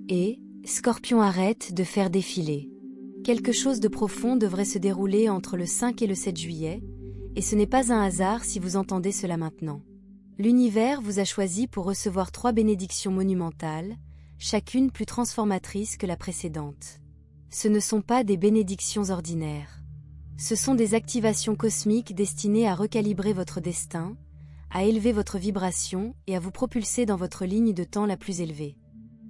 Et, Scorpion, arrête de faire défiler. Quelque chose de profond devrait se dérouler entre le 5 et le 7 juillet, et ce n'est pas un hasard si vous entendez cela maintenant. L'univers vous a choisi pour recevoir 3 bénédictions monumentales, chacune plus transformatrice que la précédente. Ce ne sont pas des bénédictions ordinaires. Ce sont des activations cosmiques destinées à recalibrer votre destin, à élever votre vibration et à vous propulser dans votre ligne de temps la plus élevée.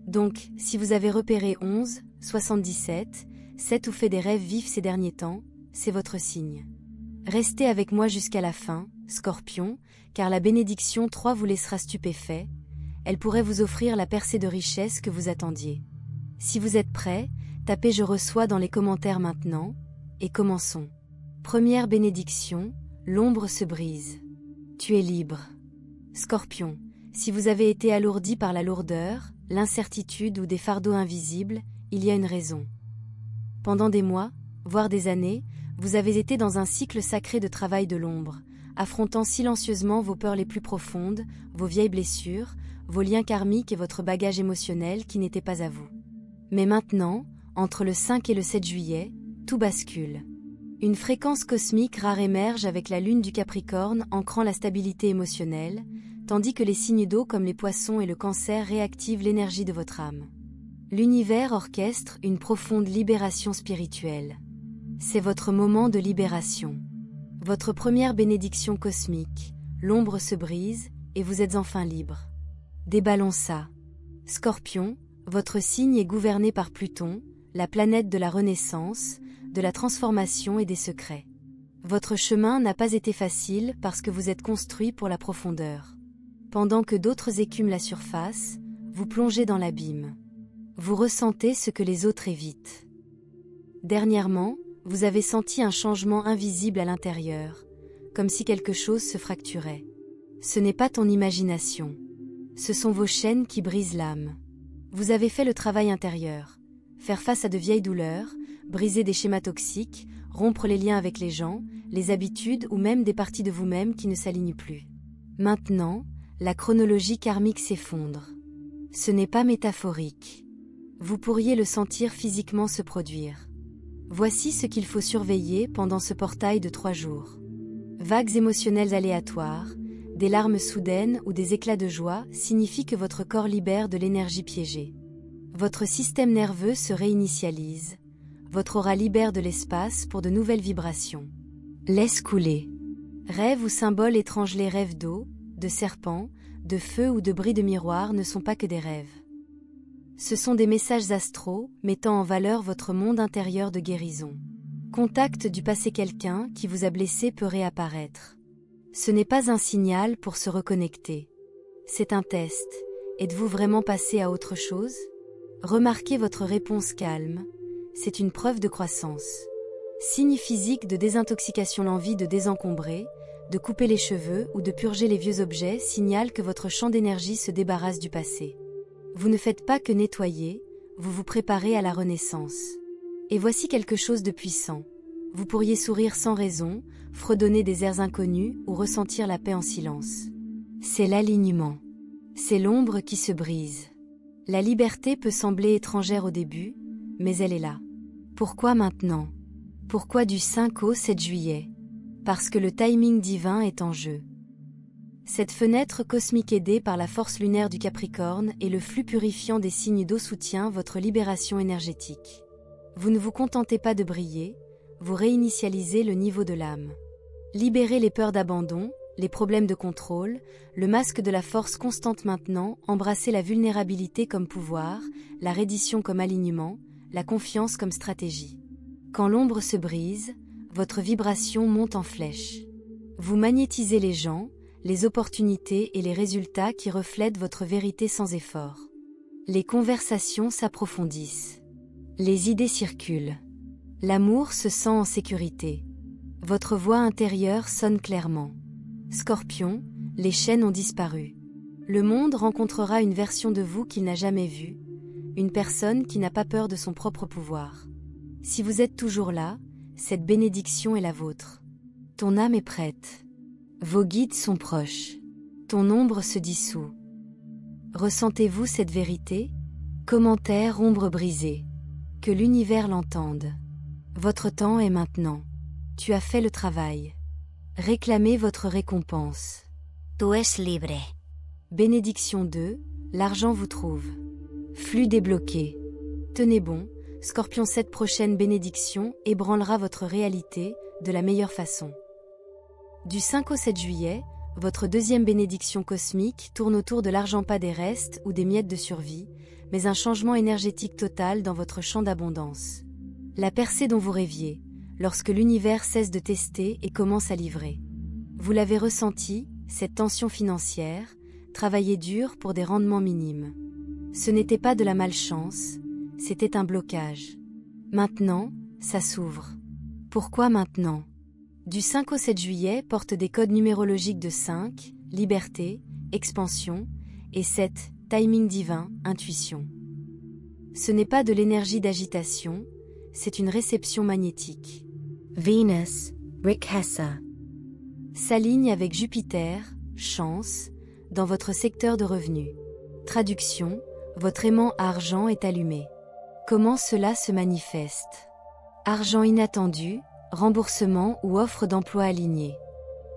Donc, si vous avez repéré 11, 77, 7 ou fait des rêves vifs ces derniers temps, c'est votre signe. Restez avec moi jusqu'à la fin, Scorpion, car la bénédiction 3 vous laissera stupéfait, elle pourrait vous offrir la percée de richesse que vous attendiez. Si vous êtes prêts, tapez « Je reçois » dans les commentaires maintenant, et commençons. Première bénédiction, l'ombre se brise. Tu es libre. Scorpion, si vous avez été alourdi par la lourdeur, l'incertitude ou des fardeaux invisibles, il y a une raison. Pendant des mois, voire des années, vous avez été dans un cycle sacré de travail de l'ombre, affrontant silencieusement vos peurs les plus profondes, vos vieilles blessures, vos liens karmiques et votre bagage émotionnel qui n'était pas à vous. Mais maintenant, entre le 5 et le 7 juillet, tout bascule. Une fréquence cosmique rare émerge avec la lune du Capricorne ancrant la stabilité émotionnelle, tandis que les signes d'eau comme les poissons et le Cancer réactivent l'énergie de votre âme. L'univers orchestre une profonde libération spirituelle. C'est votre moment de libération. Votre première bénédiction cosmique, l'ombre se brise et vous êtes enfin libre. Déballons ça. Scorpion, votre signe est gouverné par Pluton, la planète de la renaissance, de la transformation et des secrets. Votre chemin n'a pas été facile parce que vous êtes construit pour la profondeur. Pendant que d'autres écument la surface, vous plongez dans l'abîme. Vous ressentez ce que les autres évitent. Dernièrement, vous avez senti un changement invisible à l'intérieur, comme si quelque chose se fracturait. Ce n'est pas ton imagination. Ce sont vos chaînes qui brisent l'âme. Vous avez fait le travail intérieur. Faire face à de vieilles douleurs, briser des schémas toxiques, rompre les liens avec les gens, les habitudes ou même des parties de vous-même qui ne s'alignent plus. Maintenant, la chronologie karmique s'effondre. Ce n'est pas métaphorique. Vous pourriez le sentir physiquement se produire. Voici ce qu'il faut surveiller pendant ce portail de 3 jours. Vagues émotionnelles aléatoires, des larmes soudaines ou des éclats de joie signifient que votre corps libère de l'énergie piégée. Votre système nerveux se réinitialise. Votre aura libère de l'espace pour de nouvelles vibrations. Laisse couler. Rêves ou symboles étranges. Les rêves d'eau, de serpents, de feu ou de bris de miroir ne sont pas que des rêves. Ce sont des messages astraux mettant en valeur votre monde intérieur de guérison. Contact du passé. Quelqu'un qui vous a blessé peut réapparaître. Ce n'est pas un signal pour se reconnecter. C'est un test. Êtes-vous vraiment passé à autre chose? Remarquez votre réponse calme. C'est une preuve de croissance. Signe physique de désintoxication. L'envie de désencombrer, de couper les cheveux ou de purger les vieux objets signale que votre champ d'énergie se débarrasse du passé. Vous ne faites pas que nettoyer, vous vous préparez à la renaissance. Et voici quelque chose de puissant. Vous pourriez sourire sans raison, fredonner des airs inconnus ou ressentir la paix en silence. C'est l'alignement. C'est l'ombre qui se brise. La liberté peut sembler étrangère au début, mais elle est là. Pourquoi maintenant? Pourquoi du 5 au 7 juillet? Parce que le timing divin est en jeu. Cette fenêtre cosmique aidée par la force lunaire du Capricorne et le flux purifiant des signes d'eau soutient votre libération énergétique. Vous ne vous contentez pas de briller, vous réinitialisez le niveau de l'âme. Libérez les peurs d'abandon, les problèmes de contrôle, le masque de la force constante maintenant, embrassez la vulnérabilité comme pouvoir, la reddition comme alignement, la confiance comme stratégie. Quand l'ombre se brise, votre vibration monte en flèche. Vous magnétisez les gens, les opportunités et les résultats qui reflètent votre vérité sans effort. Les conversations s'approfondissent. Les idées circulent. L'amour se sent en sécurité. Votre voix intérieure sonne clairement. Scorpion, les chaînes ont disparu. Le monde rencontrera une version de vous qu'il n'a jamais vue, une personne qui n'a pas peur de son propre pouvoir. Si vous êtes toujours là, cette bénédiction est la vôtre. Ton âme est prête. Vos guides sont proches. Ton ombre se dissout. Ressentez-vous cette vérité? Commentaire ombre brisée. Que l'univers l'entende. Votre temps est maintenant. Tu as fait le travail. Réclamez votre récompense. Tú es libre. Bénédiction 2, l'argent vous trouve. Flux débloqué. Tenez bon, Scorpion, cette prochaine bénédiction ébranlera votre réalité de la meilleure façon. Du 5 au 7 juillet, votre deuxième bénédiction cosmique tourne autour de l'argent, pas des restes ou des miettes de survie, mais un changement énergétique total dans votre champ d'abondance. La percée dont vous rêviez, lorsque l'univers cesse de tester et commence à livrer. Vous l'avez ressenti, cette tension financière, travaillez dur pour des rendements minimes. Ce n'était pas de la malchance, c'était un blocage. Maintenant, ça s'ouvre. Pourquoi maintenant? Du 5 au 7 juillet porte des codes numérologiques de 5, liberté, expansion, et 7, timing divin, intuition. Ce n'est pas de l'énergie d'agitation, c'est une réception magnétique. Venus, riqueza. S'aligne avec Jupiter, chance, dans votre secteur de revenus. Traduction, votre aimant argent est allumé. Comment cela se manifeste? Argent inattendu, remboursement ou offre d'emploi alignée.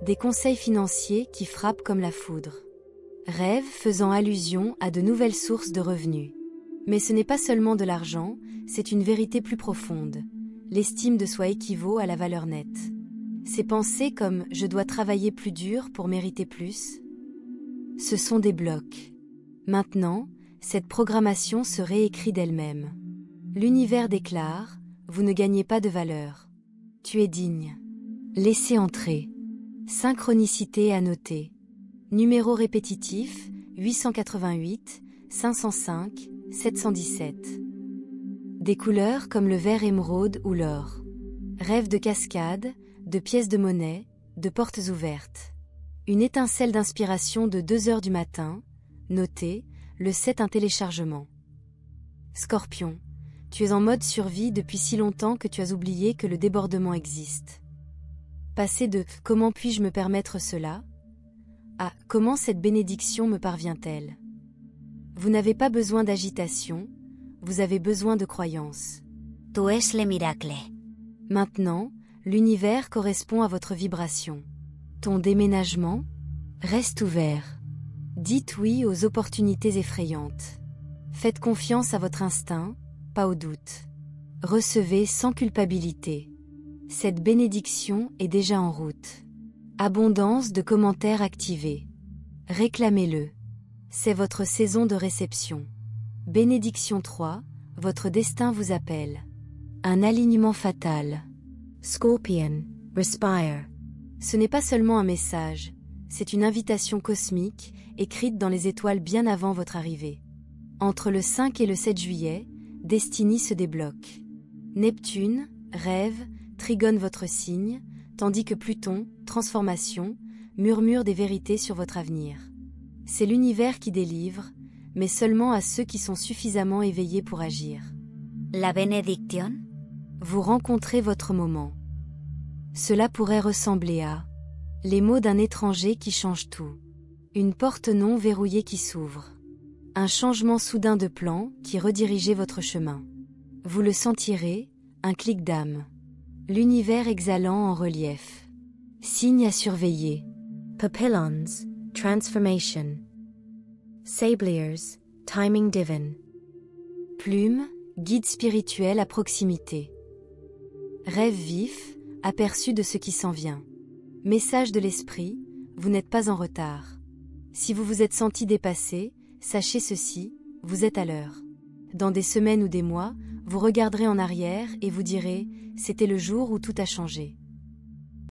Des conseils financiers qui frappent comme la foudre. Rêve faisant allusion à de nouvelles sources de revenus. Mais ce n'est pas seulement de l'argent, c'est une vérité plus profonde. L'estime de soi équivaut à la valeur nette. Ces pensées comme « je dois travailler plus dur pour mériter plus », ce sont des blocs. Maintenant, cette programmation se réécrit d'elle-même. L'univers déclare « vous ne gagnez pas de valeur. Tu es digne. » Laissez entrer. Synchronicité à noter. Numéro répétitif 888 505 717. Des couleurs comme le vert émeraude ou l'or. Rêve de cascades, de pièces de monnaie, de portes ouvertes. Une étincelle d'inspiration de 2 heures du matin. Notez, le 7 un téléchargement. Scorpion, tu es en mode survie depuis si longtemps que tu as oublié que le débordement existe. Passer de « comment puis-je me permettre cela ?» à « comment cette bénédiction me parvient-elle ?» Vous n'avez pas besoin d'agitation, vous avez besoin de croyance. Tú es le miracle. Maintenant, l'univers correspond à votre vibration. Ton déménagement? Reste ouvert. Dites oui aux opportunités effrayantes. Faites confiance à votre instinct, pas au doute. Recevez sans culpabilité. Cette bénédiction est déjà en route. Abondance de commentaires activés. Réclamez-le. C'est votre saison de réception. Bénédiction 3, votre destin vous appelle. Un alignement fatal. Scorpion, respire. Ce n'est pas seulement un message, c'est une invitation cosmique, écrite dans les étoiles bien avant votre arrivée. Entre le 5 et le 7 juillet, Destinée se débloque. Neptune, rêve, trigone votre signe, tandis que Pluton, transformation, murmure des vérités sur votre avenir. C'est l'univers qui délivre, mais seulement à ceux qui sont suffisamment éveillés pour agir. La benediction. Vous rencontrez votre moment. Cela pourrait ressembler à les mots d'un étranger qui change tout. Une porte non verrouillée qui s'ouvre. Un changement soudain de plan qui redirigeait votre chemin. Vous le sentirez, un clic d'âme. L'univers exhalant en relief. Signe à surveiller. Papillons, transformation. Sabliers, timing divin. Plume, guide spirituel à proximité. Rêve vif, aperçu de ce qui s'en vient. Message de l'esprit, vous n'êtes pas en retard. Si vous vous êtes senti dépassé, sachez ceci, vous êtes à l'heure. Dans des semaines ou des mois, vous regarderez en arrière et vous direz « c'était le jour où tout a changé ».